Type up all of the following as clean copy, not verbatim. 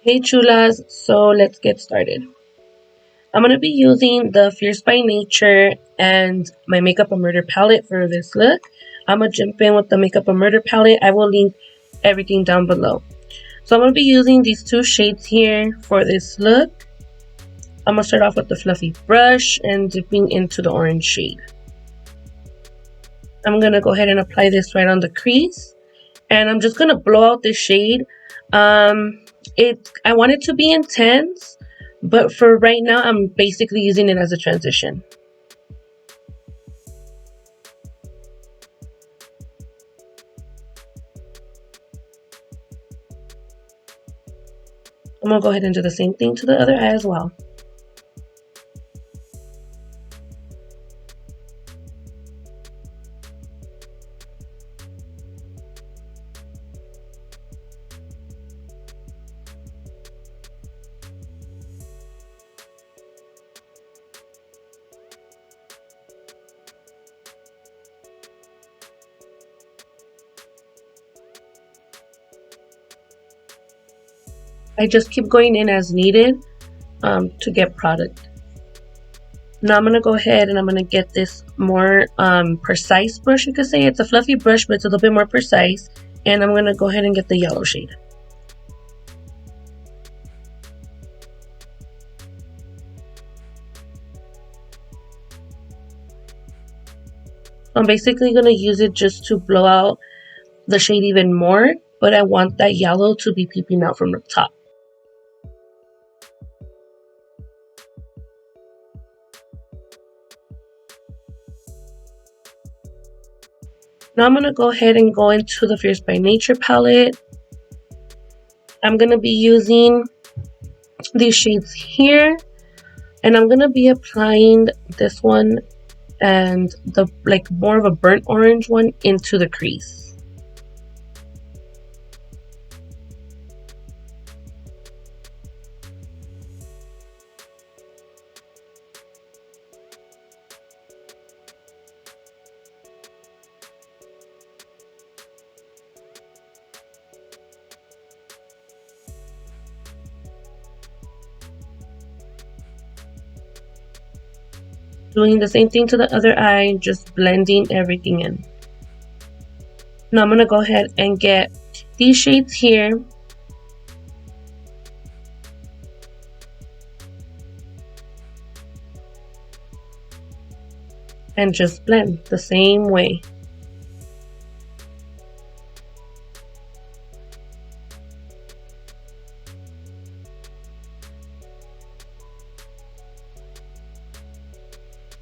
Hey chulas, so let's get started. I'm going to be using the Fierce by Nature and my Makeup a Murder palette for this look. I'm going to jump in with the Makeup a Murder palette. I will link everything down below. So I'm going to be using these two shades here for this look. I'm going to start off with the fluffy brush and dipping into the orange shade. I'm going to go ahead and apply this right on the crease. And I'm just going to blow out this shade. I want it to be intense, but for right now, I'm basically using it as a transition. I'm going to go ahead and do the same thing to the other eye as well. I just keep going in as needed to get product. Now I'm going to go ahead and I'm going to get this more precise brush, you could say. It's a fluffy brush, but it's a little bit more precise. And I'm going to go ahead and get the yellow shade. I'm basically going to use it just to blow out the shade even more, but I want that yellow to be peeping out from the top. Now I'm going to go ahead and go into the Fierce by Nature palette. I'm going to be using these shades here, and I'm going to be applying this one and the more of a burnt orange one into the crease. Doing the same thing to the other eye, just blending everything in. Now I'm going to go ahead and get these shades here. And just blend the same way.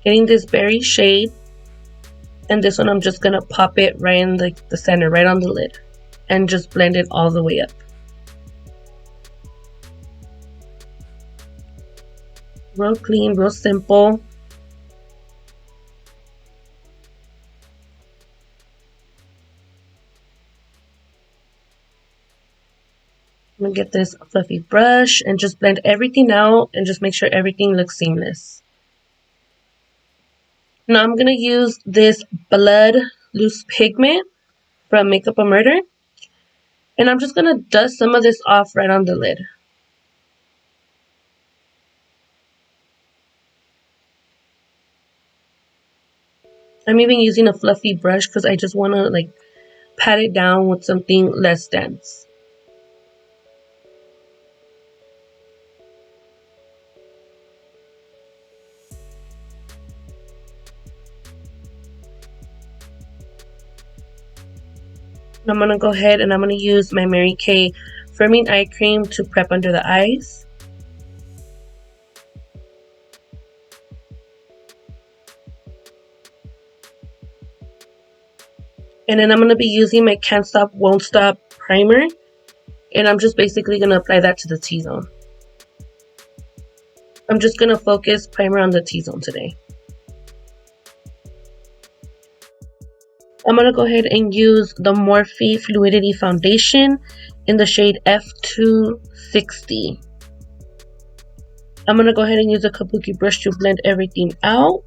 Getting this berry shade, and this one I'm just gonna pop it right in the center, right on the lid, and just blend it all the way up. Real clean, real simple. I'm gonna get this fluffy brush and just blend everything out and just make sure everything looks seamless. Now I'm going to use this Blood Loose Pigment from Makeup a Murder. And I'm just going to dust some of this off right on the lid. I'm even using a fluffy brush because I just want to pat it down with something less dense. I'm going to go ahead and I'm going to use my Mary Kay Firming Eye Cream to prep under the eyes. And then I'm going to be using my Can't Stop Won't Stop primer. And I'm just basically going to apply that to the T-zone. I'm just going to focus primer on the T-zone today. I'm going to go ahead and use the Morphe Fluidity Foundation in the shade F260. I'm going to go ahead and use a kabuki brush to blend everything out.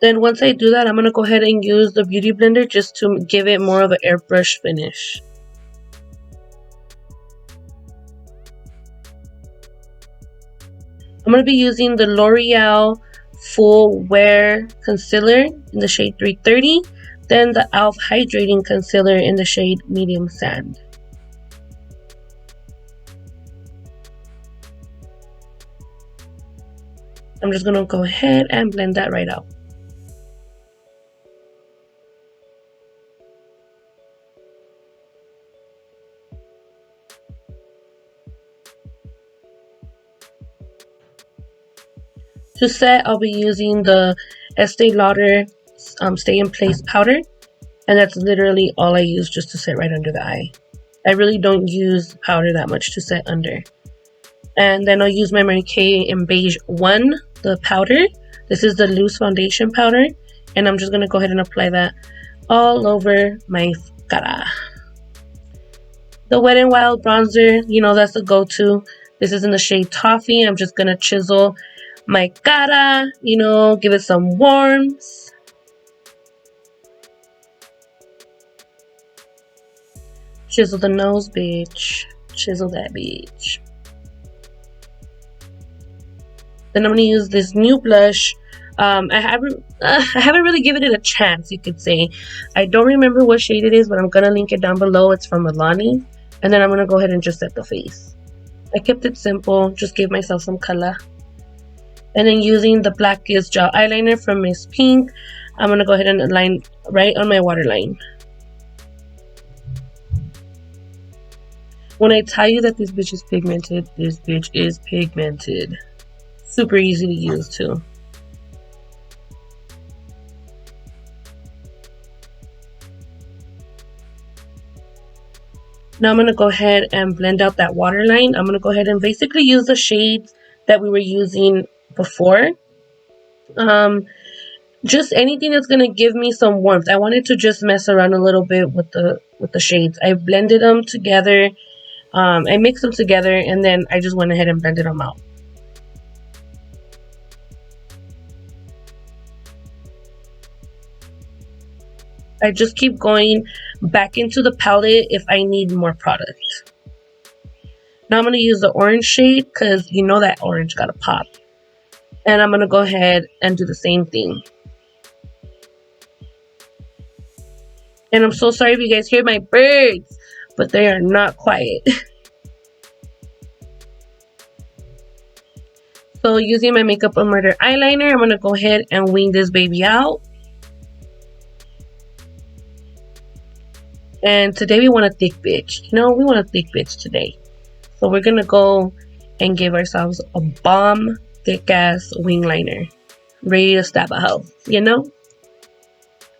Then once I do that, I'm going to go ahead and use the Beauty Blender just to give it more of an airbrush finish. I'm going to be using the L'Oreal Full Wear Concealer in the shade 330, then the e.l.f. Hydrating Concealer in the shade Medium Sand. I'm just going to go ahead and blend that right out. To set, I'll be using the Estee Lauder Stay in Place powder, and that's literally all I use just to set right under the eye. I really don't use powder that much to set under. And then I'll use my Mary Kay in Beige 1, the powder. This is the loose foundation powder, and I'm just going to go ahead and apply that all over my cara. The Wet n Wild bronzer, you know, that's the go-to. This is in the shade Toffee. I'm just going to chisel my cara, you know, give it some warmth. Chisel the nose, bitch. Chisel that bitch. Then I'm going to use this new blush. I haven't really given it a chance, you could say. I don't remember what shade it is, but I'm going to link it down below. It's from Milani. And then I'm going to go ahead and just set the face. I kept it simple, just gave myself some color. And then using the Black Kiss Gel Eyeliner from Miss Pink, I'm going to go ahead and align right on my waterline. When I tell you that this bitch is pigmented, this bitch is pigmented. Super easy to use too. Now I'm going to go ahead and blend out that waterline. I'm going to go ahead and basically use the shades that we were using before. Just anything that's going to give me some warmth. I wanted to just mess around a little bit with the shades. I blended them together. I mixed them together, and then I just went ahead and blended them out. I just keep going back into the palette if I need more product. Now I'm going to use the orange shade because you know that orange got to pop. And I'm going to go ahead and do the same thing. And I'm so sorry if you guys hear my birds, but they are not quiet. So using my Makeup and Murder eyeliner, I'm going to go ahead and wing this baby out. And today we want a thick bitch. You know, we want a thick bitch today. So we're going to go and give ourselves a bomb thick ass wing liner. Ready to stab a hoe, you know?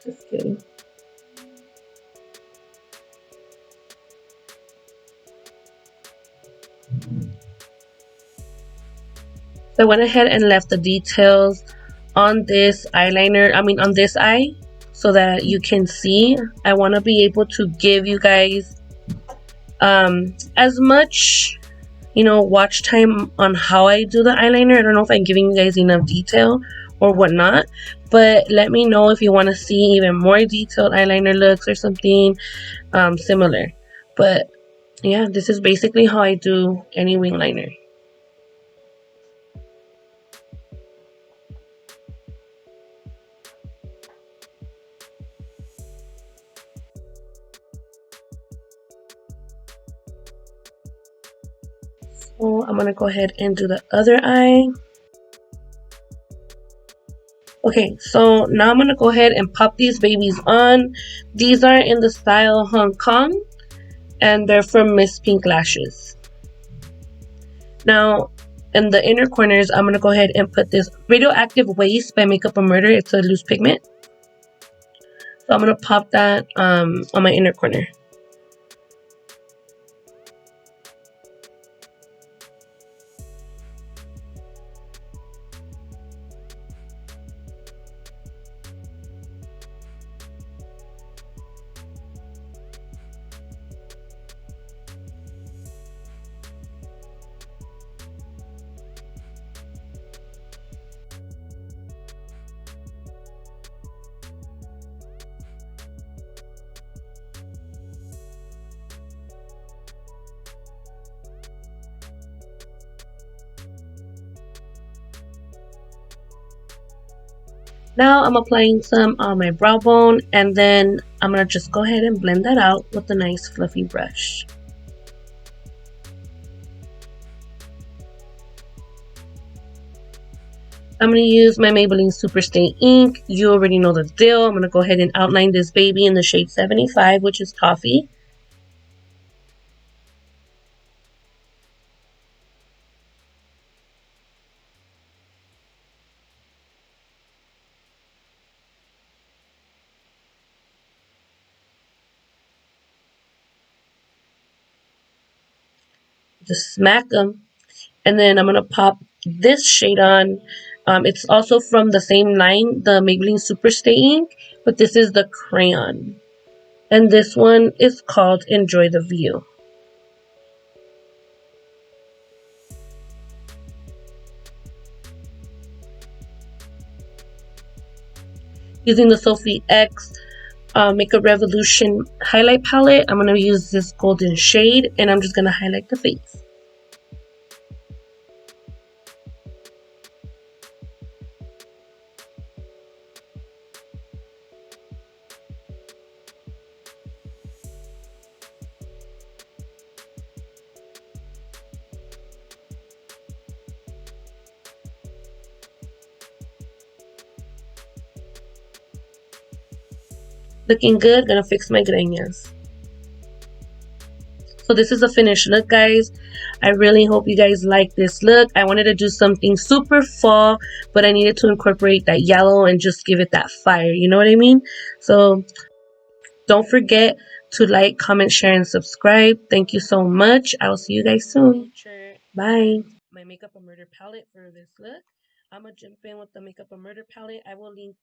Just kidding. So I went ahead and left the details on this eyeliner, on this eye, so that you can see. I want to be able to give you guys as much, you know, watch time on how I do the eyeliner. I don't know if I'm giving you guys enough detail or whatnot, but let me know if you want to see even more detailed eyeliner looks or something similar. But yeah, this is basically how I do any wing liner. So I'm gonna go ahead and do the other eye. Okay, so now I'm gonna go ahead and pop these babies on. These are in the style Hong Kong, and they're from Miss Pink Lashes. Now, in the inner corners, I'm gonna go ahead and put this Radioactive Waste by Makeup and Murder. It's a loose pigment. So I'm gonna pop that on my inner corner. Now I'm applying some on my brow bone, and then I'm going to just go ahead and blend that out with a nice fluffy brush. I'm going to use my Maybelline Superstay ink. You already know the deal. I'm going to go ahead and outline this baby in the shade 75, which is Toffee. Just smack them. And then I'm going to pop this shade on. It's also from the same line, the Maybelline Superstay ink, but this is the crayon. And this one is called Enjoy the View. Using the Sophie X Makeup Revolution highlight palette, I'm going to use this golden shade, and I'm just going to highlight the face. Looking good. Gonna fix my greñas. So this is a finished look, guys. I really hope you guys like this look. I wanted to do something super fall, but I needed to incorporate that yellow and just give it that fire. You know what I mean? So don't forget to like, comment, share, and subscribe. Thank you so much. I will see you guys soon. Bye. My Makeup a Murder palette for this look. I'm gonna jump in with the Makeup a Murder palette. I will link